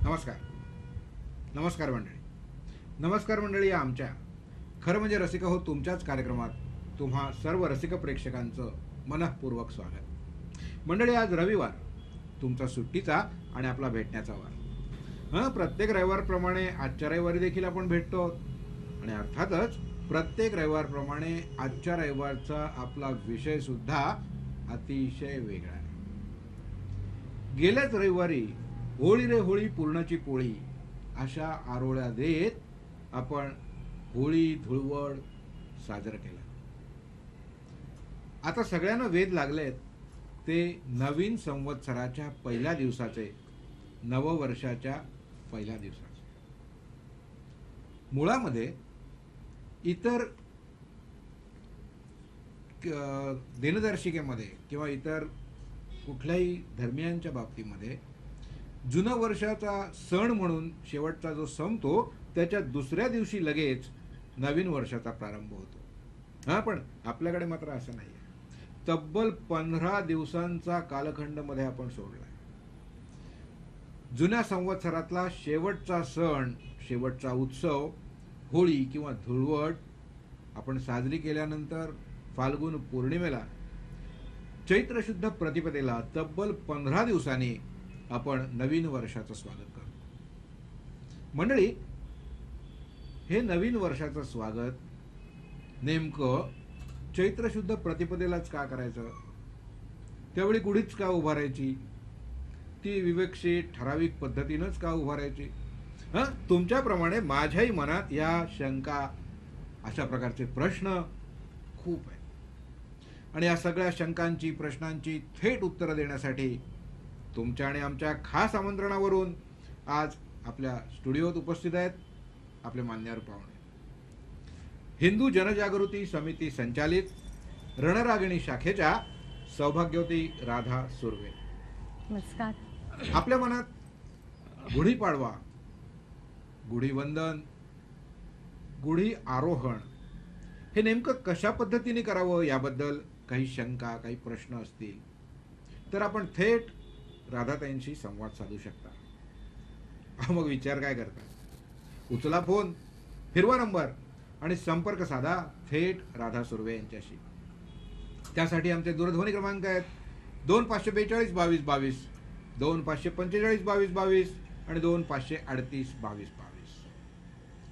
नमस्कार. नमस्कार मंडळी. नमस्कार मंडळी. या आमच्या खरं म्हणजे रसिका हो तुमच्याच कार्यक्रमात तुम्हा सर्व रसिक प्रेक्षकांचं मनःपूर्वक स्वागत. मंडळी, आज रविवार, तुमचा सुट्टीचा आणि आपला भेटण्याचा वार. प्रत्येक रविवारप्रमाणे आजच्या रविवारी देखील आपण भेटतो आणि अर्थातच प्रत्येक रविवारप्रमाणे आजच्या रविवारचा आपला विषय सुद्धा अतिशय वेगळा आहे. गेल्याच रविवारी होळी रे होळी पूर्णाची पोळी अशा आरोळ्या देत आपण होळी धुळवड साजरं केलं. आता सगळ्यांना वेध लागलेत ते नवीन संवत्सराच्या पहिल्या दिवसाचे, नववर्षाच्या पहिल्या दिवसाचे. मुळामध्ये इतर दिनदर्शिकेमध्ये किंवा इतर कुठल्याही धर्मियांच्या बाबतीमध्ये जुनं वर्षाचा सण म्हणून शेवटचा जो संपतो त्याच्या दुसऱ्या दिवशी लगेच नवीन वर्षाचा प्रारंभ होतो. पण आपल्याकडे मात्र असं नाही आहे. तब्बल 15 दिवसांचा कालखंड मध्ये आपण सोडलाय. जुन्या संवत्सरातला शेवटचा सण, शेवटचा उत्सव होळी किंवा धुळवड आपण साजरी केल्यानंतर फाल्गुन पौर्णिमेला, चैत्र शुद्ध प्रतिपदेला तब्बल 15 दिवसांनी आपण नवीन वर्षाचं स्वागत करतो. मंडळी, हे नवीन वर्षाचं स्वागत नेमकं चैत्र शुद्ध प्रतिपदेलाच का करायचं? त्यावेळी गुढीच का उभारायची? ती विवेकशीर ठराविक पद्धतीनंच का उभारायची? तुमच्याप्रमाणे माझ्याही मनात या शंका, अशा प्रकारचे प्रश्न खूप आहेत. आणि या सगळ्या शंकांची, प्रश्नांची थेट उत्तरं देण्यासाठी तुमच्या आणि आमच्या खास आमंत्रणावरून आज आपल्या स्टुडिओत उपस्थित आहेत आपले मान्यवर पाहुणे. हिंदू जनजागृती समिती संचालित रणरागिणी शाखेच्या सौभाग्यवती राधा सुर्वे. नमस्कार. आपल्या मनात गुढीपाडवा, गुढीवंदन, गुढी आरोहण हे नेमकं कशा पद्धतीने करावं याबद्दल काही शंका, काही प्रश्न असतील तर आपण थेट राधाताईंशी संवाद साधू शकता. मग विचार काय करता? उचला फोन, फिरवा नंबर आणि संपर्क साधा थेट राधा सुर्वे यांच्याशी. त्यासाठी आमचे दूरध्वनी क्रमांक आहेत 2542 22 22, 2545 22 22 आणि 2538 22 22.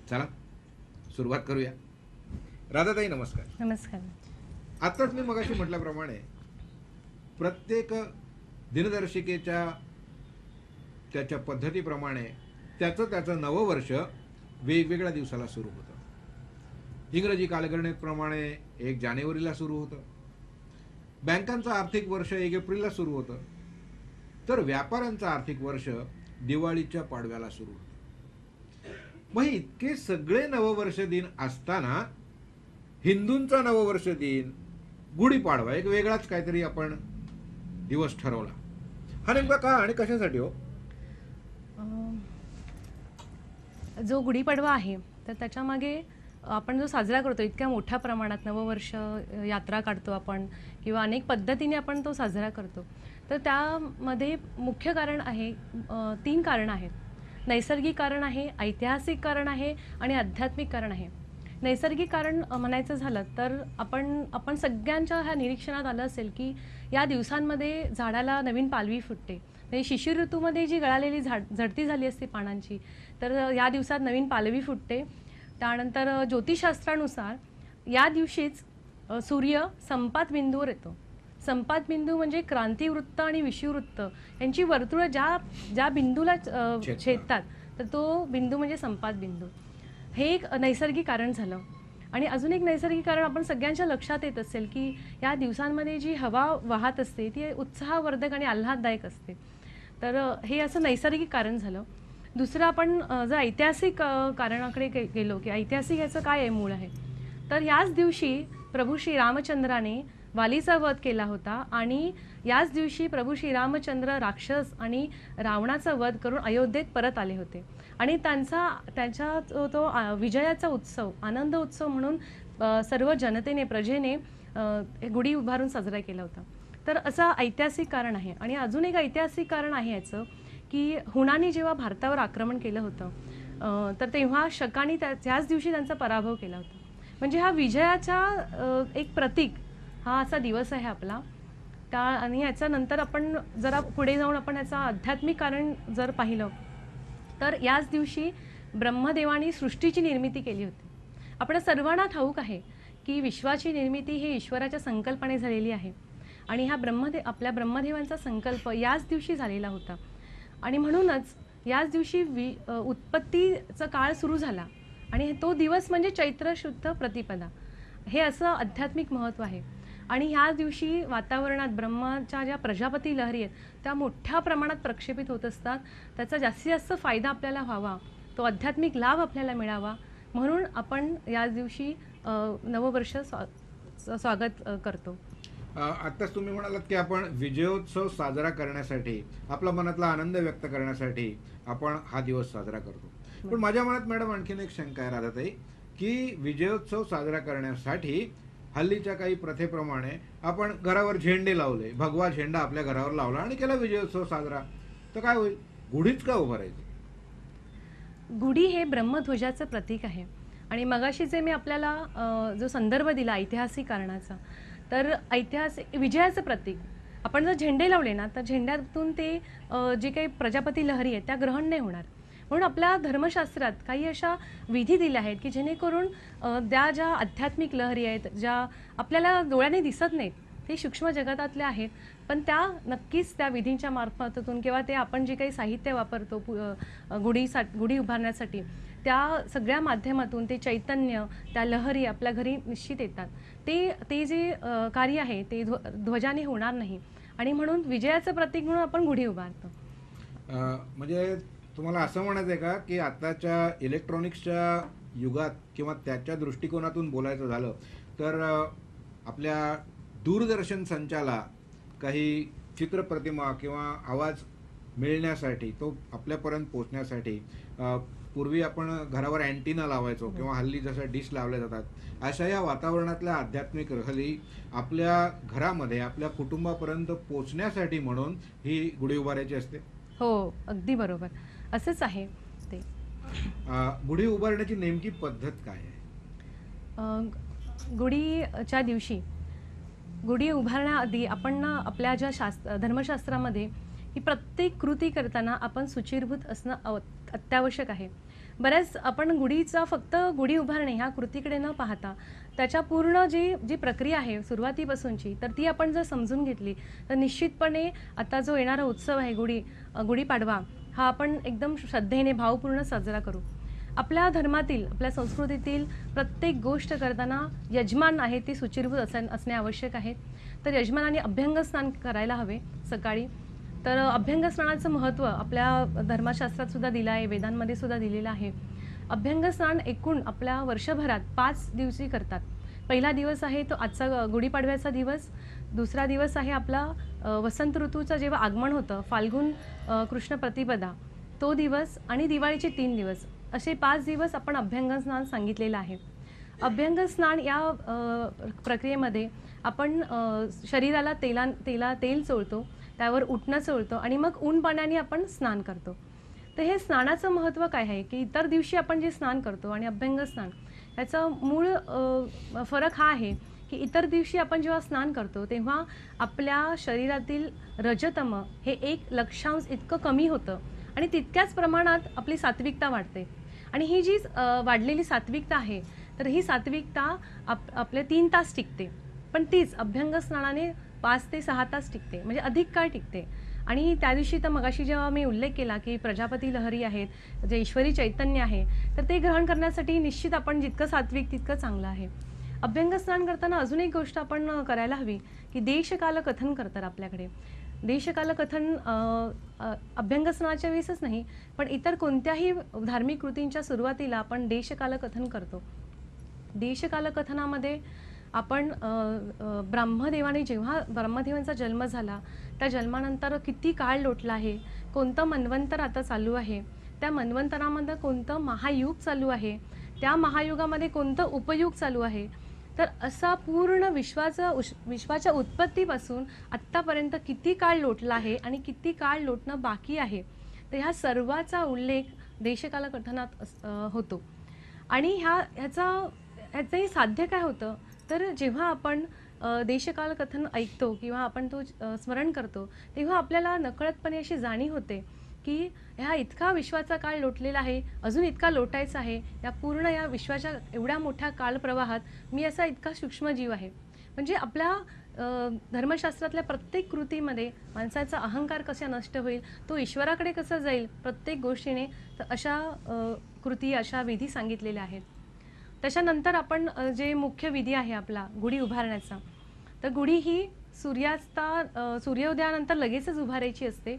चला सुरुवात करूया. राधाताई नमस्कार. नमस्कार. आताच मी मगाशी म्हटल्याप्रमाणे प्रत्येक दिनदर्शिकेच्या त्याच्या पद्धतीप्रमाणे त्याचं नववर्ष वेगवेगळ्या दिवसाला सुरू होतं. इंग्रजी कालगणनेप्रमाणे 1 जानेवारीला सुरू होतं. बँकांचं आर्थिक वर्ष 1 एप्रिलला सुरू होतं. तर व्यापाऱ्यांचं आर्थिक वर्ष दिवाळीच्या पाडव्याला सुरू होतं. मग इतके सगळे नववर्ष दिन असताना हिंदूंचा नववर्ष दिन गुढीपाडवा एक वेगळाच काहीतरी आपण दिवस ठरवला. हा नेमका का आणि कशासाठी हो? जो गुढीपाडवा आहे तर त्याच्यामागे आपण जो साजरा करतो इतक्या मोठ्या प्रमाणात नववर्ष यात्रा काढतो आपण किंवा अनेक पद्धतीने आपण तो साजरा करतो. तर त्यामध्ये मुख्य कारण आहे, 3 कारण आहेत. नैसर्गिक कारण आहे, ऐतिहासिक कारण आहे आणि आध्यात्मिक कारण आहे. नैसर्गिक कारण म्हणायचं झालं तर आपण सगळ्यांच्या ह्या निरीक्षणात आलं असेल की या दिवसांमध्ये झाडाला नवीन पालवी फुटते. म्हणजे शिशिर ऋतूमध्ये जी गळालेली झडती झाली असते पानांची, तर या दिवसात नवीन पालवी फुटते. त्यानंतर ज्योतिषशास्त्रानुसार या दिवशीच सूर्य संपात बिंदूवर येतो. संपात बिंदू म्हणजे क्रांतिवृत्त आणि विषुववृत्त यांची वर्तुळं ज्या बिंदूला छेदतात तर तो बिंदू म्हणजे संपात बिंदू. हे एक नैसर्गिक कारण झालं. आणि अजून एक नैसर्गिक कारण आपण सगळ्यांच्या लक्षात येत असेल की या दिवसांमध्ये जी हवा वाहत असते ती उत्साहवर्धक आणि आल्हाददायक असते. तर हे असं नैसर्गिक कारण झालं. दुसरं आपण जर ऐतिहासिक कारणाकडे गेलो की ऐतिहासिक याचं काय आहे, मूळ आहे, तर याच दिवशी प्रभू श्री रामचंद्राने वालीचा वध केला होता आणि याच दिवशी प्रभू श्री रामचंद्र राक्षस आणि रावणाचा वध करून अयोध्येत परत आले होते. आणि त्यांचा तो विजयाचा उत्सव, आनंद उत्सव म्हणून सर्व जनतेने, प्रजेने गुढी उभारून साजरा केला होता. तर असं ऐतिहासिक कारण आहे. आणि अजून एक ऐतिहासिक कारण आहे याचं की हुणाने जेव्हा भारतावर आक्रमण केलं होतं तर तेव्हा शकांनी त्याच दिवशी त्यांचा पराभव केला होता. म्हणजे हा विजयाचा एक प्रतीक हा असा दिवस आहे आपला. आणि याच्यानंतर आपण जरा पुढे जाऊन आपण याचा आध्यात्मिक कारण जर पाहिलं तर याच दिवशी ब्रह्मदेवाने सृष्टीची निर्मिती केली होती. आपण सर्वांना ठाऊक आहे की विश्वाची निर्मिती ही ईश्वराच्या संकल्पाने झालेली आहे आणि हा आपल्या ब्रह्मदेवांचा संकल्प याच दिवशी झालेला होता आणि म्हणूनच याच दिवशी उत्पत्तीचा काळ सुरू झाला आणि तो दिवस म्हणजे चैत्र शुद्ध प्रतिपदा. हे असं आध्यात्मिक महत्त्व आहे आणि ह्या दिवशी वातावरणात ब्रह्माच्या ज्या प्रजापती लहरी आहेत त्या मोठ्या प्रमाणात प्रक्षेपित होत असतात. त्याचा जास्तीत जास्त फायदा आपल्याला व्हावा, तो आध्यात्मिक लाभ आपल्याला मिळावा म्हणून आपण याच दिवशी नववर्ष स्वागत करतो. आत्ताच तुम्ही म्हणालात की आपण विजयोत्सव साजरा करण्यासाठी, आपला मनातला आनंद व्यक्त करण्यासाठी आपण हा दिवस साजरा करतो. पण माझ्या मनात मॅडम आणखीन एक शंका आहे राधाताई, की विजयोत्सव साजरा करण्यासाठी हल्लीच्या काही प्रथेप्रमाणे आपण घरावर झेंडे लावले, भगवा झेंडा आपल्या घरावर लावला आणि केला विजयोत्सव साजरा, तर काय होईल? गुढीच का उभारायचं? गुढी हे ब्रह्मध्वजाचं प्रतीक आहे आणि मगाशी जे मी आपल्याला जो संदर्भ दिला ऐतिहासिक कारणाचा, तर ऐतिहासिक विजयाचं प्रतीक. आपण जर झेंडे लावले ना तर झेंड्यातून ते जे काही प्रजापती लहरी आहेत त्या ग्रहण नाही होणार. म्हणून आपल्या धर्मशास्त्रात काही अशा विधी दिल्या आहेत की जेणेकरून त्या ज्या आध्यात्मिक लहरी आहेत ज्या आपल्याला डोळ्याने दिसत नाहीत, ते सूक्ष्म जगतातल्या आहेत, पण त्या नक्कीच त्या विधींच्या मार्फतून किंवा ते आपण जे काही साहित्य वापरतो गुढी उभारण्यासाठी त्या सगळ्या माध्यमातून ते चैतन्य, त्या लहरी आपल्या घरी निश्चित येतात. ते जे कार्य आहे ते ध्वजाने होणार नाही आणि म्हणून विजयाचं प्रतीक म्हणून आपण गुढी उभारतो. म्हणजे तुम्हाला असं म्हणायचं आहे का की आताच्या इलेक्ट्रॉनिक्सच्या युगात किंवा त्याच्या दृष्टिकोनातून बोलायचं झालं तर आपल्या दूरदर्शन संचाला काही चित्रप्रतिमा किंवा आवाज मिळण्यासाठी, तो आपल्यापर्यंत पोहोचण्यासाठी पूर्वी आपण घरावर अँटिना लावायचो किंवा हल्ली जसं डिश लावल्या जातात, अशा या वातावरणातल्या आध्यात्मिक रहली आपल्या घरामध्ये आपल्या कुटुंबापर्यंत पोहोचण्यासाठी म्हणून ही गुढी उभारायची असते. हो, अगदी बरोबर, असंच आहे ते. गुढी उभारण्याची नेमकी पद्धत काय आहे? गुढीच्या दिवशी गुढी उभारण्याआधी आपण आपल्या ज्या धर्मशास्त्रामध्ये ही प्रत्येक कृती करताना आपण शुचिर्भूत असणं अत्यावश्यक आहे. बऱ्याच आपण गुढीचा फक्त गुढी उभारणे ह्या कृतीकडे न पाहता त्याच्या पूर्ण जी प्रक्रिया आहे सुरुवातीपासूनची, तर ती आपण जर समजून घेतली तर निश्चितपणे आता जो येणारा उत्सव आहे गुढीपाडवा हा आपण एकदम श्रद्धेने भावपूर्ण साजरा करू. आपल्या धर्मातील, आपल्या संस्कृतीतील प्रत्येक गोष्ट करताना यजमान आहे ती शुचिर्भूत असणे आवश्यक आहे. तर यजमानाने अभ्यंग स्नान करायला हवे सकाळी. तर अभ्यंग स्नानाचं महत्त्व आपल्या धर्मशास्त्रात सुद्धा दिलं आहे, वेदांमध्ये सुद्धा दिलेलं आहे. अभ्यंग स्नान एकूण आपल्या वर्षभरात 5 दिवशी करतात. पहिला दिवस आहे तो आजचा गुढीपाडव्याचा दिवस. दुसरा दिवस आहे आपला वसंत ऋतूचं जेव्हा आगमन होतं, फाल्गुन कृष्ण प्रतिपदा, तो दिवस आणि दिवाळीचे 3 दिवस, असे 5 दिवस आपण अभ्यंग स्नान सांगितलेलं आहे. अभ्यंग स्नान या प्रक्रियेमध्ये आपण शरीराला तेल चोळतो, त्यावर उटणं चोळतो आणि मग ऊन पाण्याने आपण स्नान करतो. तर हे स्नानाचं महत्त्व काय आहे की इतर दिवशी आपण जे स्नान करतो आणि अभ्यंग स्नान याचा मूळ फरक हा आहे की इतर दिवशी आपण जेव्हा स्नान करतो तेव्हा आपल्या शरीरातील रजतम हे 1 लक्षांश इतकं कमी होतं आणि तितक्याच प्रमाणात आपली सात्विकता वाढते. आणि ही जी वाढलेली सात्विकता आहे तर ही सात्विकता आपले 3 तास टिकते, पण तीच अभ्यंग स्नानाने 5 ते 6 तास टिकते, म्हणजे अधिक काळ टिकते. आणि त्या दिवशी तर मगाशी जेव्हा मी उल्लेख केला की प्रजापती लहरी आहेत, जे ईश्वरी चैतन्य आहे, तर ते ग्रहण करण्यासाठी निश्चित आपण जितकं सात्विक तितकं चांगलं आहे. अभ्यंग स्नान करताना अजून एक गोष्ट आपण करायला हवी की देशकाल कथन करतात आपल्याकडे. देशकाल कथन अभ्यंग स्नानाच्या वेळेसच नाही, पण इतर कोणत्याही धार्मिक कृतींच्या सुरुवातीला आपण देशकाल कथन करतो. देशकाल कथनामध्ये आपण ब्रह्मदेवाने जेव्हा ब्रह्मदेवांचा जन्म झाला त्या जन्मानंतर किती काळ लोटला आहे, कोणतं मन्वंतर आता चालू आहे, त्या मन्वंतरामध्ये कोणतं महायुग चालू आहे, त्या महायुगामध्ये कोणतं उपयुग चालू आहे, तर असा पूर्ण विश्वाच्या उत्पत्तीपासून आत्तापर्यंत किती काळ लोटला आहे आणि किती काळ लोटणं बाकी आहे तर ह्या सर्वाचा उल्लेख देशकालकथनात होतो. आणि ह्याचंही साध्य काय होतं, तर जेव्हा आपण देशकालकथन ऐकतो किंवा आपण तो स्मरण करतो, तेव्हा आपल्याला नकळतपणे अशी जाणीव होते की ह्या इतका विश्वाचा काळ लोटलेला आहे, अजून इतका लोटायचा आहे. या विश्वाच्या एवढ्या मोठ्या कालप्रवाहात मी असा इतका सूक्ष्म जीव आहे. म्हणजे आपल्या धर्मशास्त्रातल्या प्रत्येक कृतीमध्ये माणसाचा अहंकार कसा नष्ट होईल, तो ईश्वराकडे कसा जाईल प्रत्येक गोष्टीने, तर अशा कृती, अशा विधी सांगितलेल्या आहेत. त्याच्यानंतर आपण जे मुख्य विधी आहे आपला गुढी उभारण्याचा, तर गुढी ही सूर्योदयानंतर लगेचच उभारायची असते.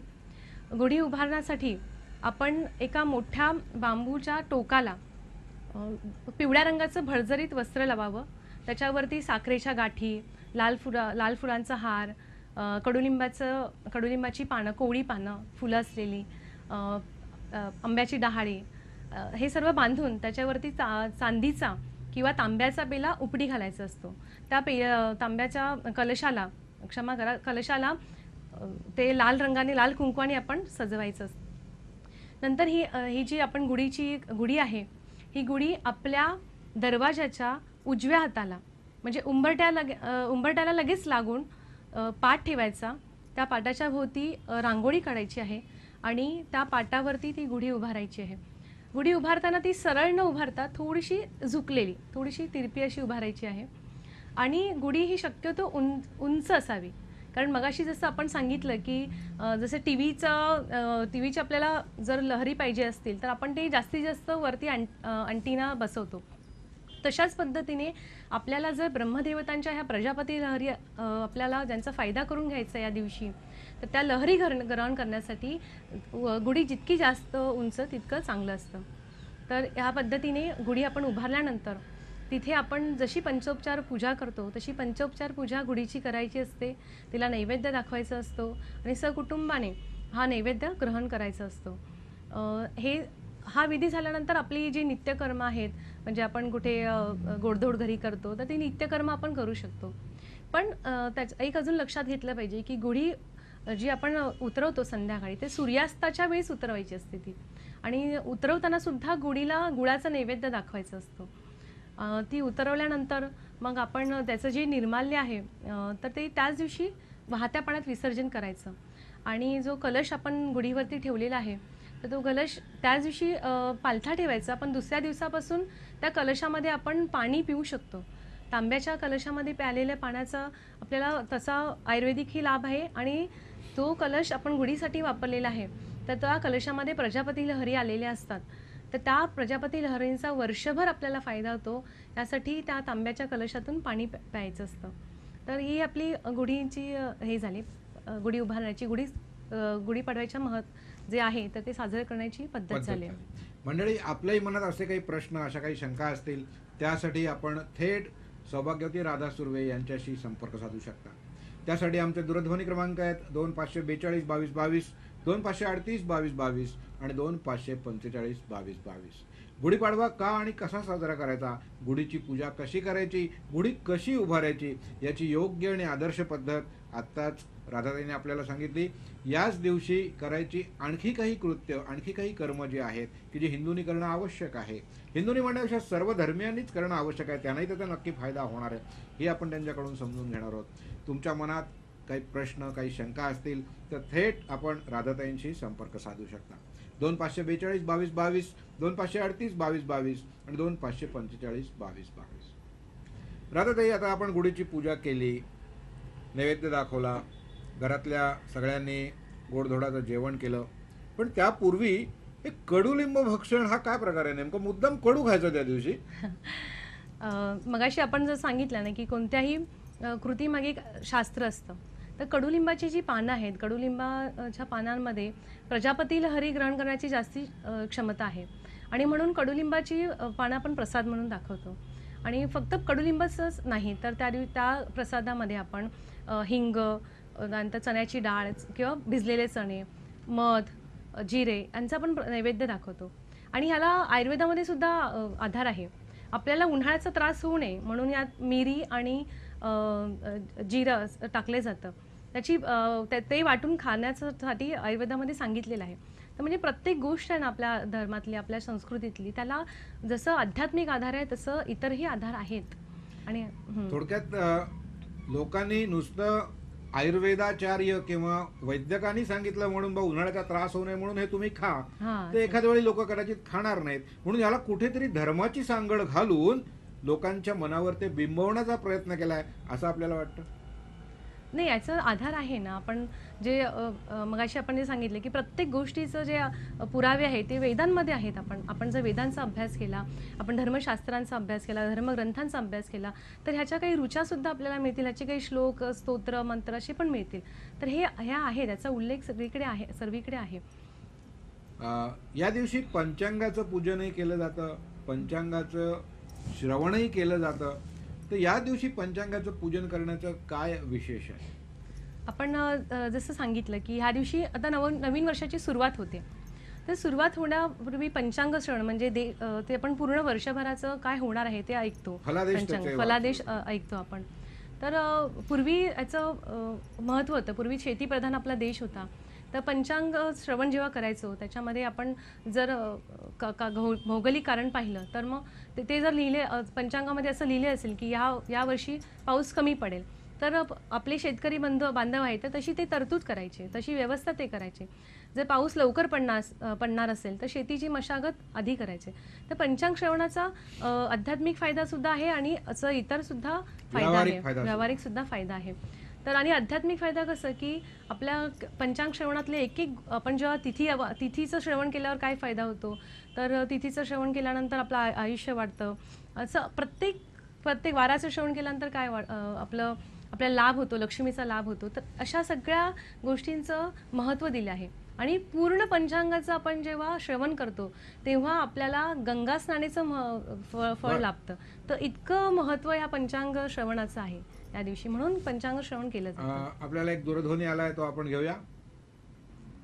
गुढी उभारण्यासाठी आपण एका मोठ्या बांबूच्या टोकाला पिवळ्या रंगाचं भरजरीत वस्त्र लावावं. त्याच्यावरती साखरेच्या गाठी, लाल फुलांचा हार, कडुलिंबाची पानं, कोवळी पानं, फुलं असलेली, आंब्याची डहाळी, हे सर्व बांधून त्याच्यावरती चांदीचा किंवा तांब्याचा पेला उपडी घालायचा असतो. त्या तांब्याच्या कलशाला ते लाल रंगाने, लाल कुंकवाने आपण सजवायचं असतं. नंतर ही जी आपण गुढी आहे, ही गुढी आपल्या दरवाजाच्या उजव्या हाताला, म्हणजे उंबरट्याला लगेच लागून पाट ठेवायचा. त्या पाटाच्या भोवती रांगोळी काढायची आहे आणि त्या पाटावरती ती गुढी उभारायची आहे. गुढी उभारताना ती सरळ न उभारता थोडीशी झुकलेली, थोडीशी तिरपी अशी उभारायची आहे. आणि गुढी ही शक्यतो उंच असावी, कारण मगाशी जसं आपण सांगितलं की जसं टीव्हीच्या आपल्याला जर लहरी पाहिजे असतील तर आपण ते जास्तीत जास्त वरती अंटिना बसवतो. तशाच पद्धतीने आपल्याला जर ब्रह्मदेवतांच्या ह्या प्रजापती लहरी आपल्याला ज्यांचा फायदा करून घ्यायचा या दिवशी, तर त्या लहरी ग्रहण करण्यासाठी गुढी जितकी जास्त उंच तितकं चांगलं असतं. तर ह्या पद्धतीने गुढी आपण उभारल्यानंतर तिथे आपण जशी पंचोपचार पूजा करतो तशी पंचोपचार पूजा गुढीची करायची असते. तिला नैवेद्य दाखवायचा असतो आणि सहकुटुंबाने हा नैवेद्य ग्रहण करायचा असतो. हा विधी झाल्यानंतर आपली जी नित्यकर्म आहेत, म्हणजे आपण कुठे गोडधोड घरी करतो तर ती नित्यकर्म आपण करू शकतो. पण एक अजून लक्षात घेतलं पाहिजे की गुढी जी आपण उतरवतो संध्याकाळी, ते सूर्यास्ताच्या वेळेस उतरवायची असते ती. आणि उतरवताना सुद्धा गुढीला गुळाचा नैवेद्य दाखवायचा असतो. ती उतरवल्यानंतर मग आपण त्याचं जे निर्माल्य आहे तर ते त्याच दिवशी वाहत्या पाण्यात विसर्जन करायचं. आणि जो कलश आपण गुढीवरती ठेवलेला आहे तर तो कलश त्याच दिवशी पालथा ठेवायचा, पण दुसऱ्या दिवसापासून त्या कलशामध्ये आपण पाणी पिऊ शकतो. तांब्याच्या कलशामध्ये प्यालेल्या पाण्याचा आपल्याला तसा आयुर्वेदिकही लाभ आहे. आणि तो कलश आपण गुढीसाठी वापरलेला आहे, तर त्या कलशामध्ये प्रजापती लहरी आलेल्या असतात, तर त्या प्रजापती लहरींचा वर्षभर आपल्याला फायदा होतो. त्यासाठी त्या तांब्याच्या कलशातून पाणी प्यायचं असतं. तर ही आपली गुढीची हे झाली, गुढी उभारण्याची, गुढीपाडव्याच्या जे आहे तर ते साजरे करण्याची पद्धत झाली. मंडळी, आपल्याही मनात असे काही प्रश्न, अशा काही शंका असतील, त्यासाठी आपण थेट सौभाग्यवती राधा सुर्वे यांच्याशी संपर्क साधू शकता. त्यासाठी आमचे दूरध्वनी क्रमांक आहेत 2542 22 22, 2538 22 22 आणि 2545 22 22. गुढीपाडवा का आणि कसा साजरा करायचा, गुढीची पूजा कशी करायची, गुढी कशी उभारायची, याची योग्य आणि आदर्श पद्धत आत्ताच राधाताईने आपल्याला सांगितली. याच दिवशी करायची आणखी काही कृत्य, आणखी काही कर्म जे आहेत की जे हिंदूंनी करणं आवश्यक आहे, हिंदूंनी म्हणण्यापेक्षा सर्व धर्मियांनीच करणं आवश्यक आहे, त्यांनाही त्याचा नक्की फायदा होणार आहे, हे आपण त्यांच्याकडून समजून घेणार आहोत. तुमच्या मनात काही प्रश्न, काही शंका असतील तर थेट आपण राधाताईंशी संपर्क साधू शकता. 2542 22 22, 2538 22 22 आणि 2545 22 22. राधाताई, आता आपण गुढीची पूजा केली, नैवेद्य दाखवला, घरातल्या सगळ्यांनी गोडधोडाचं जेवण केलं, पण त्यापूर्वी एक कडुलिंब भक्षण हा काय प्रकार आहे नेमकं? मुद्दाम कडू खायचं त्या दिवशी? मगाशी आपण जर सांगितलं ना की कोणत्याही कृतीमागे एक शास्त्र असतं, तर कडुलिंबाची जी पानं आहेत, कडुलिंबाच्या पानांमध्ये प्रजापती लहरी ग्रहण करण्याची जास्ती क्षमता आहे. आणि म्हणून कडुलिंबाची पानं आपण प्रसाद म्हणून दाखवतो. आणि फक्त कडुलिंबाचंच नाही, तर त्या प्रसादामध्ये आपण हिंग, नंतर चण्याची डाळ किंवा भिजलेले चणे, मध, जिरे यांचा पण नैवेद्य दाखवतो. आणि ह्याला आयुर्वेदामध्ये सुद्धा आधार आहे. आपल्याला उन्हाळ्याचा त्रास होऊ नये म्हणून यात मिरी आणि जिरं टाकले जातं. ते वाटून खाण्यासाठी आयुर्वेदामध्ये सांगितलेलं आहे. तर म्हणजे प्रत्येक गोष्ट आहे ना आपल्या धर्मातली, आपल्या संस्कृतीतली, त्याला जसं आध्यात्मिक आधार आहे तसं इतरही आधार आहेत. आणि थोडक्यात लोकांनी नुसतं आयुर्वेदाचार्य किंवा वैद्यकांनी सांगितलं म्हणून बा उन्हाळ्याचा त्रास होऊ नये म्हणून हे तुम्ही खा, हां, ते एखाद्या वेळी लोक कदाचित खाणार नाहीत, म्हणून याला कुठेतरी धर्माची सांगड घालून लोकांच्या मनावर ते बिंबवण्याचा प्रयत्न केलाय असं आपल्याला वाटतं. नाही, याचा आधार आहे ना. आपण जे मगाशी आपण जे सांगितले की प्रत्येक गोष्टीचं जे पुरावे आहेत ते वेदांमध्ये आहेत. आपण जर वेदांचा अभ्यास केला, आपण धर्मशास्त्रांचा अभ्यास केला, धर्मग्रंथांचा अभ्यास केला, तर ह्याच्या काही ऋचासुद्धा आपल्याला मिळतील, ह्याचे काही श्लोक, स्तोत्र, मंत्र असे पण मिळतील. तर ह्या आहे, त्याचा उल्लेख सर्वीकडे आहे. या दिवशी पंचांगाचं पूजनही केलं जातं, पंचांगाचं श्रवणही केलं जातं. तर या दिवशी पंचांगाचं पूजन करण्याचं काय विशेष आहे? आपण जसं सांगितलं की ह्या दिवशी आता नवीन वर्षाची सुरुवात होते. तर सुरुवात होण्यापूर्वी पंचांग श्रवण म्हणजे ते आपण पूर्ण वर्षभराचं काय होणार आहे ते ऐकतो. फलादेश ऐकतो आपण. तर पूर्वी याचं महत्त्व होतं. पूर्वी शेतीप्रधान आपला देश होता. तर पंचांग श्रवण जेव्हा करायचो त्याच्यामध्ये आपण जर भौगोलिक कारण पाहिलं तर मग ते जर लिहिले पंचांगामध्ये असं लिहिले असेल की या वर्षी पाऊस कमी पडेल, तर आपले शेतकरी बांधव आहेत तर तशी ते तरतूद करायचे, तशी व्यवस्था ते करायचे. जर पाऊस लवकर पडणार असेल तर शेतीची मशागत आधी करायचे. तर पंचांग श्रवणाचा आध्यात्मिक फायदा सुद्धा आहे आणि असं इतर सुद्धा फायदा आहे, व्यावहारिक सुद्धा फायदा आहे. तर आणि आध्यात्मिक फायदा कसं की आपल्या पंचांग श्रवणातले एक आपण जेव्हा तिथीचं श्रवण केल्यावर काय फायदा होतो, तर तिथीचं श्रवण केल्यानंतर आपलं आयुष्य वाढतं. असं प्रत्येक वाराचं श्रवण केल्यानंतर काय आपल्याला लाभ होतो, लक्ष्मीचा लाभ होतो. तर अशा सगळ्या गोष्टींचं महत्त्व दिलं आहे. आणि पूर्ण पंचांगाचं आपण जेव्हा श्रवण करतो तेव्हा आपल्याला गंगा स्नानाचं फळ लाभतं. तर इतकं महत्त्व ह्या पंचांग श्रवणाचं आहे त्या दिवशी, म्हणून पंचांग श्रवण केलं जातं. आपल्याला एक दूरध्वनी आलाय, तो आपण घेऊया.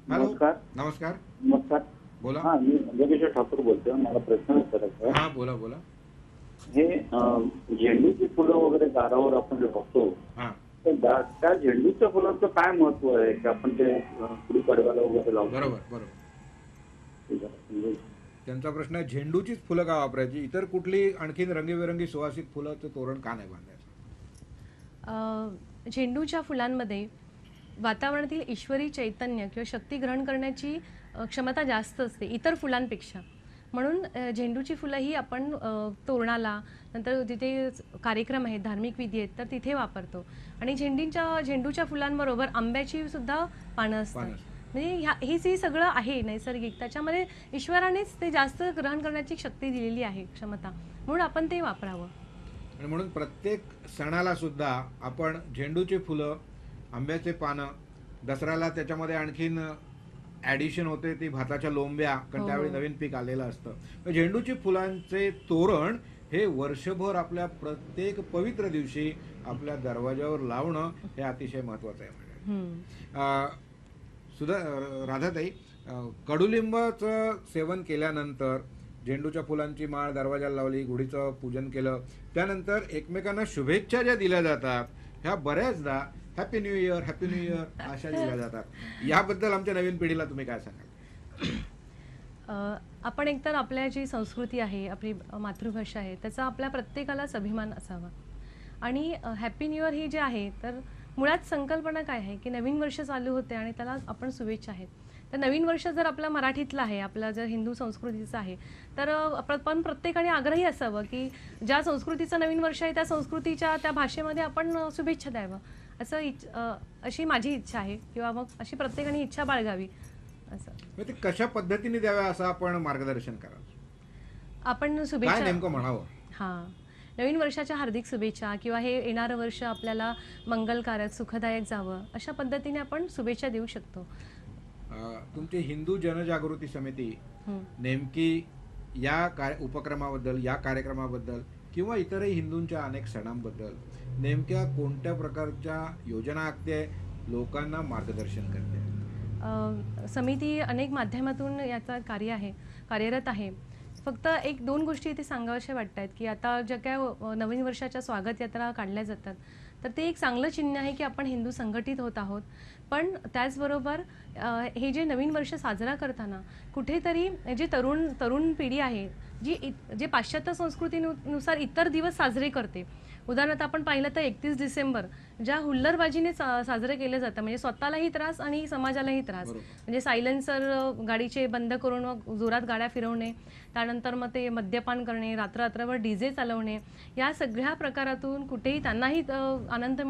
नमस्कार. नमस्कार. नमस्कार. बोला. हा, मी जगेश्वर ठाकूर बोलतोय. मला प्रश्न विचारायचा आहे. हा, बोला. हे झेंडूची फुलं वगैरे दारावर आपण जे बघतो, त्या झेंडूच्या फुलाचं काय महत्व आहे की आपण ते गुढीपाडव्याला वगैरे लावतो? बरोबर. त्यांचा प्रश्न आहे, झेंडूचीच फुलं का वापरायची, इतर कुठली आणखीन रंगीबेरंगी सुवासिक फुलाचं तोरण का नाही बांधायचं? झेंडूच्या फुलांमध्ये वातावरणातील ईश्वरी चैतन्य किंवा शक्ती ग्रहण करण्याची क्षमता जास्त असते इतर फुलांपेक्षा. म्हणून झेंडूची फुलं ही आपण तोरणाला, नंतर जिथे कार्यक्रम आहेत, धार्मिक विधी आहेत, तर तिथे वापरतो. आणि झेंडूच्या फुलांबरोबर आंब्याची सुद्धा पानं असतात. म्हणजे ही सगळं आहे नैसर्गिक, त्याच्यामध्ये ईश्वरानेच ते जास्त ग्रहण करण्याची शक्ती दिलेली आहे, क्षमता, म्हणून आपण ते वापरावं. आणि म्हणून प्रत्येक सणाला सुद्धा आपण झेंडूची फुलं, आंब्याचे पानं, दसऱ्याला त्याच्यामध्ये आणखीन ॲडिशन होते ती भाताच्या लोंब्या, कारण त्यावेळी नवीन पीक आलेलं असतं. झेंडूची फुलांचे तोरण हे वर्षभर आपल्या प्रत्येक पवित्र दिवशी आपल्या दरवाजावर लावणं हे अतिशय महत्वाचं आहे. राधाताई, कडुलिंबाचं सेवन केल्यानंतर झेंडूच्या फुलांची माळ दरवाजाला लावली, गुढीचं पूजन केलं, त्यानंतर एकमेकांना शुभेच्छा ज्या दिल्या जातात ह्या बऱ्याचदा हॅपी न्यू इयर अशा दिल्या जातात. याबद्दल आमच्या नवीन पिढीला तुम्ही काय सांगाल? आपण एकतर आपल्या जी संस्कृती आहे, आपली मातृभाषा आहे, त्याचा आपल्या प्रत्येकालाच अभिमान असावा. आणि हॅपी न्यू इयर ही जे आहे, तर मुळात संकल्पना काय आहे की नवीन वर्ष चालू होते आणि त्याला आपण शुभेच्छा आहेत. तर नवीन वर्ष जर आपल्या मराठीतलं आहे, आपलं जर हिंदू संस्कृतीचं आहे, तर पण प्रत्येकाने आग्रही असावं की ज्या संस्कृतीचं नवीन वर्ष आहे त्या संस्कृतीच्या त्या भाषेमध्ये आपण शुभेच्छा द्यावं, अशी माझी इच्छा आहे, किंवा मग अशी प्रत्येकाने इच्छा बाळगावी. असं ते कशा पद्धतीने द्याव्या असं आपण मार्गदर्शन करावं, आपण शुभेच्छा नेमकं म्हणावं. हां, नवीन वर्षाच्या हार्दिक शुभेच्छा, किंवा हे येणारं वर्ष आपल्याला मंगलकारक, सुखदायक जावं, अशा पद्धतीने आपण शुभेच्छा देऊ शकतो. तुमची हिंदू जनजागृती समिती नेमकी या उपक्रमाबद्दल, या कार्यक्रमाबद्दल किंवा इतरही हिंदूंच्या अनेक सणांबद्दल नेमक्या कोणत्या प्रकारच्या योजना आखते, लोकांना मार्गदर्शन करते? समिती अनेक माध्यमातून याचा कार्यरत आहे. फक्त 1-2 गोष्टी इथे सांगाव्याशा वाटत आहेत की आता ज्या काय नवीन वर्षाच्या स्वागत यात्रा काढल्या जातात, तर ते एक चांगलं चिन्ह आहे की आपण हिंदू संघटित होत आहोत. पण त्याचबरोबर हे जे नवीन वर्ष साजरा करताना कुठेतरी जे तरुण पिढी आहे जे पाश्चात्य संस्कृतीनुसार इतर दिवस साजरे करते. उदाहरणार्थ आपण पाहिलं तर 31 डिसेंबर ज्या हुल्लडबाजीने साजरे केले जातं, म्हणजे स्वतःलाही त्रास आणि समाजालाही त्रास. म्हणजे सायलेन्सर गाडीचे बंद करून मग जोरात गाड्या फिरवणे, त्यानंतर मग ते मद्यपान करणे, रात्रभर डीजे चालवणे, या सगळ्या प्रकारातून कुठेही त्यांनाही आनंद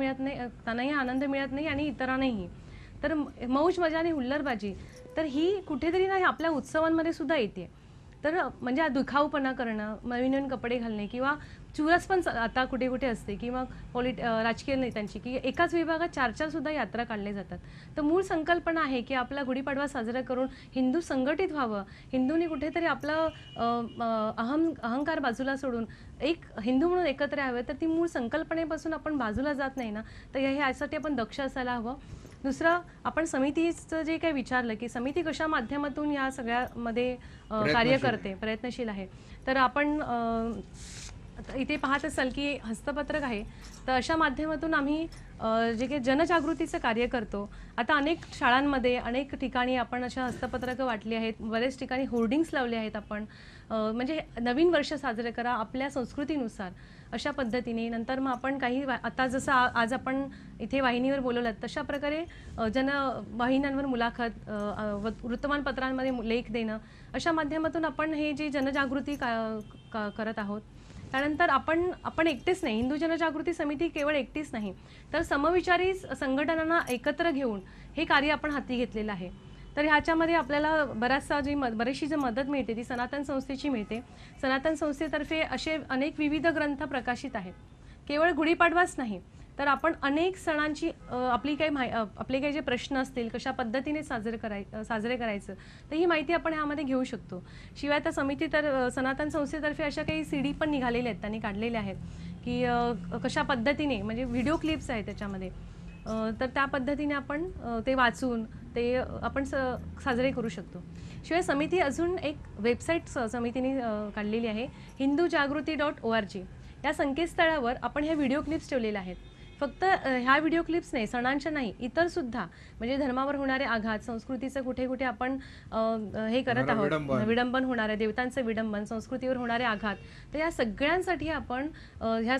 मिळत नाही आणि इतरांनाही. तर मौज मजा आणि हुल्लडबाजी तर ही कुठेतरी नाही आपल्या उत्सवांमध्ये सुद्धा येते. तर म्हणजे दुखावपणा करणं, नवीन कपडे घालणे किंवा चुरस पण आता कुठे कुठे असते, किंवा राजकीय नेत्यांची की एकाच विभागात 4-4 सुद्धा यात्रा काढल्या जातात. तर मूळ संकल्पना आहे की आपला गुढीपाडवा साजरा करून हिंदू संघटित व्हावं, हिंदूंनी कुठेतरी आपलं अहंकार बाजूला सोडून एक हिंदू म्हणून एकत्र यावे. तर ती मूळ संकल्पनेपासून आपण बाजूला जात नाही ना, तर यासाठी आपण दक्ष असायला हवं. दुसरं, आपण समितीचं जे काही विचारलं की समिती कशा माध्यमातून या सगळ्यामध्ये कार्य करते, प्रयत्नशील आहे. तर आपण इथे पाहत असाल की हस्तपत्रक आहे, तर अशा माध्यमातून आम्ही जे काही जनजागृतीचं कार्य करतो. आता अनेक शाळांमध्ये अनेक ठिकाणी आपण अशा हस्तपत्रकं वाटली आहेत, बरेच ठिकाणी होर्डिंग्स लावले आहेत. आपण म्हणजे नवीन वर्ष साजरे करा आपल्या संस्कृतीनुसार अशा पद्धतीने. नंतर मग आपण काही आता जसं आज आपण इथे वाहिनीवर बोलवलात तशा प्रकारे वाहिन्यांवर मुलाखत, वृत्तमानपत्रांमध्ये लेख देणं, अशा माध्यमातून आपण हे जी जनजागृती करत आहोत. त्यानंतर आपण एकटेच नाही, हिंदू जनजागृती समिती केवळ एकटीच नाही, तर समविचारी संघटनांना एकत्र घेऊन हे कार्य आपण हाती घेतलेलं आहे. तर ह्याच्यामध्ये आपल्याला बरीचशी जी मदत मिळते ती सनातन संस्थेची मिळते. सनातन संस्थेतर्फे असे अनेक विविध ग्रंथ प्रकाशित आहेत. केवळ गुढीपाडवाच नाही, तर आपण अनेक सणांची आपले काही जे प्रश्न असतील, कशा पद्धतीने साजरे करायचं, तर ही माहिती आपण ह्यामध्ये घेऊ शकतो. शिवाय त्या सनातन संस्थेतर्फे अशा काही CD पण निघालेल्या आहेत, त्यांनी काढलेल्या आहेत की कशा पद्धतीने, म्हणजे व्हिडिओ क्लिप्स आहेत त्याच्यामध्ये, तर त्या पद्धतीने आपण ते वाचून ते आपण साजरे करू शकतो. शिवाय समिती अजून एक वेबसाईट समितीने काढलेली आहे, hindujagriti.org. या संकेतस्थळावर आपण ह्या व्हिडिओ क्लिप्स ठेवलेल्या आहेत. फक्त ह्या व्हिडिओ क्लिप्स नाही, सणांच्या नाही, इतर सुद्धा, म्हणजे धर्मावर होणारे आघात, संस्कृतीचं कुठे कुठे आपण हे करत आहोत, विडंबन होणारे, देवतांचं विडंबन, संस्कृतीवर होणारे आघात, तर या सगळ्यांसाठी आपण ह्या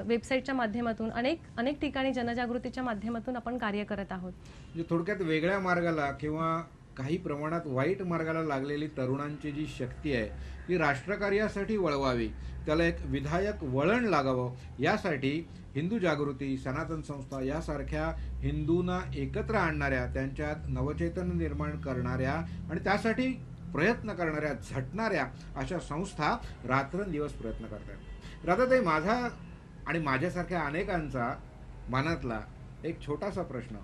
वेबसाईटच्या माध्यमातून अनेक ठिकाणी जनजागृतीच्या माध्यमातून आपण कार्य करत आहोत. म्हणजे थोडक्यात वेगळ्या मार्गाला किंवा काही प्रमाणात वाईट मार्गाला लागलेली तरुणांची जी शक्ती आहे ती राष्ट्रकार्यासाठी वळवावी, त्याला एक विधायक वळण लागावं, यासाठी हिंदू जागृती, सनातन संस्था यासारख्या हिंदूंना एकत्र आणणाऱ्या, त्यांच्यात नवचैतन्य निर्माण करणाऱ्या आणि त्यासाठी प्रयत्न करणाऱ्या, झटणाऱ्या अशा संस्था रात्रंदिवस प्रयत्न करतात. राधाताई, माझा आणि माझ्यासारख्या अनेकांचा मनातला एक छोटासा प्रश्न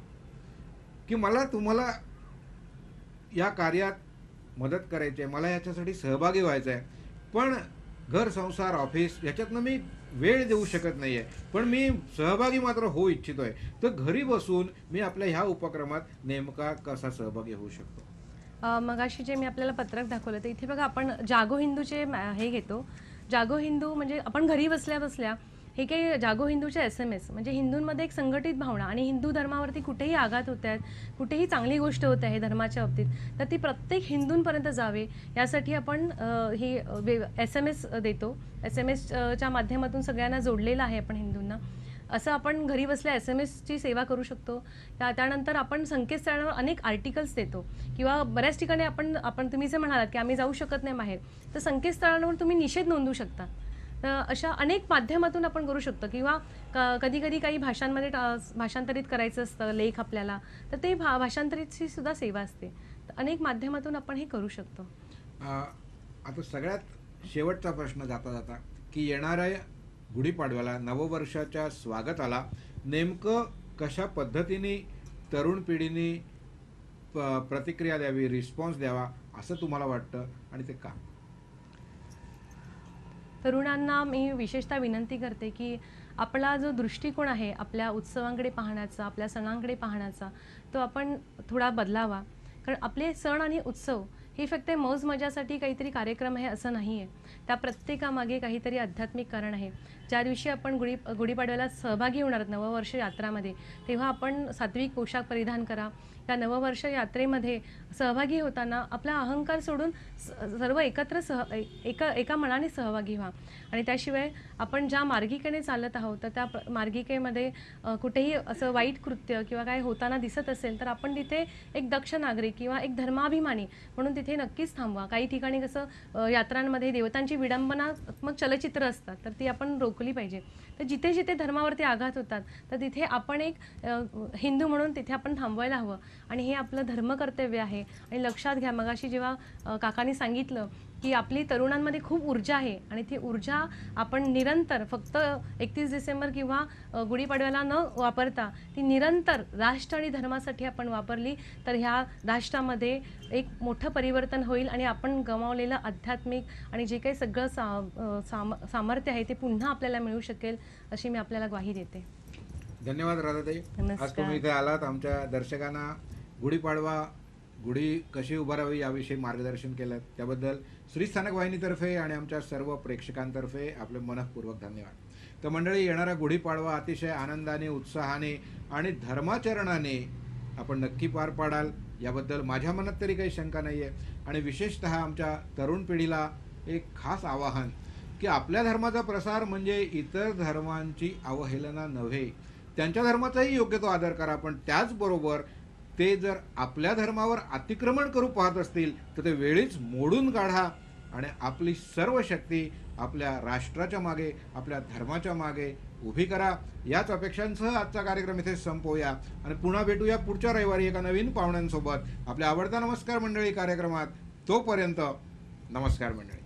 की मला तुम्हाला या कार्यात मदत करायची आहे, मला याच्यासाठी सहभागी व्हायचं आहे, पण घर, संसार, ऑफिस याच्यातनं मी वेळ देऊ शकत नाही आहे, पण मी सहभागी मात्र होऊ इच्छितोय. तर घरी बसून मी आपल्या ह्या उपक्रमात नेमका कसा सहभागी होऊ शकतो? मगाशी जे मी आपल्याला पत्रक दाखवलं, तर इथे बघा आपण जागो हिंदूचे हे घेतो. जागो हिंदू म्हणजे आपण घरी बसल्या बसल्या हे काही जागो हिंदूचे SMS, म्हणजे हिंदूंमध्ये एक संघटित भावना आणि हिंदू धर्मावरती कुठेही आघात होत आहेत, कुठेही चांगली गोष्ट होत आहे धर्माच्या बाबतीत, तर ती प्रत्येक हिंदूंपर्यंत जावे यासाठी आपण ही SMS देतो. SMS च्या माध्यमातून सगळ्यांना जोडलेलं आहे आपण हिंदूंना. असं आपण घरी बसल्या SMS ची सेवा करू शकतो. त्यानंतर आपण संकेतस्थळावर अनेक आर्टिकल्स देतो, किंवा बऱ्याच ठिकाणी आपण तुम्ही जे म्हणालात की आम्ही जाऊ शकत नाही बाहेर, तर संकेतस्थळांवर तुम्ही निषेध नोंदवू शकता. तर अशा अनेक माध्यमातून आपण करू शकतो. किंवा कधी कधी काही भाषांमध्ये भाषांतरित करायचं असतं लेख आपल्याला, तर ते भाषांतरितची सुद्धा सेवा असते. तर अनेक माध्यमातून आपण हे करू शकतो. आता सगळ्यात शेवटचा प्रश्न जाता जाता की येणाऱ्या गुढीपाडव्याला, नववर्षाच्या स्वागताला नेमकं कशा पद्धतीने तरुण पिढीने प्रतिक्रिया द्यावी, रिस्पॉन्स द्यावा असं तुम्हाला वाटतं, आणि ते का? तरुणांना मी विशेषतः विनंती करते की आपला जो दृष्टिकोन आहे आपल्या उत्सवांकडे पाहण्याचा, आपल्या सणांकडे पाहण्याचा, तो आपण थोडा बदलावा. कारण आपले सण आणि उत्सव ही फक्त मौज मजासाठी काहीतरी कार्यक्रम आहे असं नाही आहे. त्या प्रत्येकामागे काहीतरी आध्यात्मिक कारण आहे. ज्या दिवशी आपण गुढीपाडव्याला सहभागी होणार आहोत नववर्ष यात्रामध्ये, तेव्हा आपण सात्विक पोशाख परिधान करा. त्या नववर्ष यात्रेमध्ये सहभागी होताना आपला अहंकार सोडून सर्व एकत्र एका मनाने सहभागी व्हा. आणि त्याशिवाय आपण ज्या मार्गिकेने चालत आहोत तर त्या मार्गिकेमध्ये कुठेही असं वाईट कृत्य किंवा काय होताना दिसत असेल तर आपण तिथे एक दक्ष नागरिक किंवा एक धर्माभिमानी म्हणून तिथे नक्कीच थांबवा. काही ठिकाणी कसं यात्रांमध्ये देवतांची विडंबनात्मक चलचित्र असतात तर ती आपण रोखली पाहिजे. तर जिथे जिथे धर्मावरती आघात होतात तर तिथे आपण एक हिंदू म्हणून तिथे आपण थांबवायला हवं. आणि हे आपलं धर्मकर्तव्य आहे. आणि लक्षात घ्या, मगाशी जेव्हा काकांनी सांगितलं की आपली तरुणांमध्ये खूप ऊर्जा आहे आणि ती ऊर्जा आपण निरंतर फक्त 31 डिसेंबर किंवा गुढीपाडव्याला न वापरता ती निरंतर राष्ट्र आणि धर्मासाठी आपण वापरली तर ह्या राष्ट्रामध्ये एक मोठं परिवर्तन होईल आणि आपण गमावलेलं आध्यात्मिक आणि जे काही सगळं सामर्थ्य आहे ते पुन्हा आपल्याला मिळू शकेल अशी मी आपल्याला ग्वाही देते. धन्यवाद राधाताई. आज तुम्ही इथे आलात, आमच्या दर्शकांना गुढीपाडवा, गुढी कशी उभारावी याविषयी मार्गदर्शन केलं. त्याबद्दल श्रीस्थानक वाहिनीतर्फे आणि आमच्या सर्व प्रेक्षकांतर्फे आपले मनःपूर्वक धन्यवाद. तर मंडळी, येणारा गुढीपाडवा अतिशय आनंदाने, उत्साहाने आणि धर्माचरणाने आपण नक्की पार पाडाल याबद्दल माझ्या मनात तरी काही शंका नाही आहे. आणि विशेषतः आमच्या तरुण पिढीला एक खास आवाहन की आपल्या धर्माचा प्रसार म्हणजे इतर धर्मांची अवहेलना नव्हे, त्यांच्या धर्माचाही योग्य तो आदर करा. पण त्याचबरोबर ते जर आपल्या धर्मावर अतिक्रमण करू पाहत असतील तर ते वेळीच मोडून काढा आणि आपली सर्व शक्ती आपल्या राष्ट्राच्या मागे, आपल्या धर्माच्या मागे उभी करा. याच अपेक्षांसह आजचा कार्यक्रम इथे संपवूया आणि पुन्हा भेटूया पुढच्या रविवारी एका नवीन पाहुण्यांसोबत आपल्या आवडता नमस्कार मंडळी कार्यक्रमात. तोपर्यंत नमस्कार मंडळी.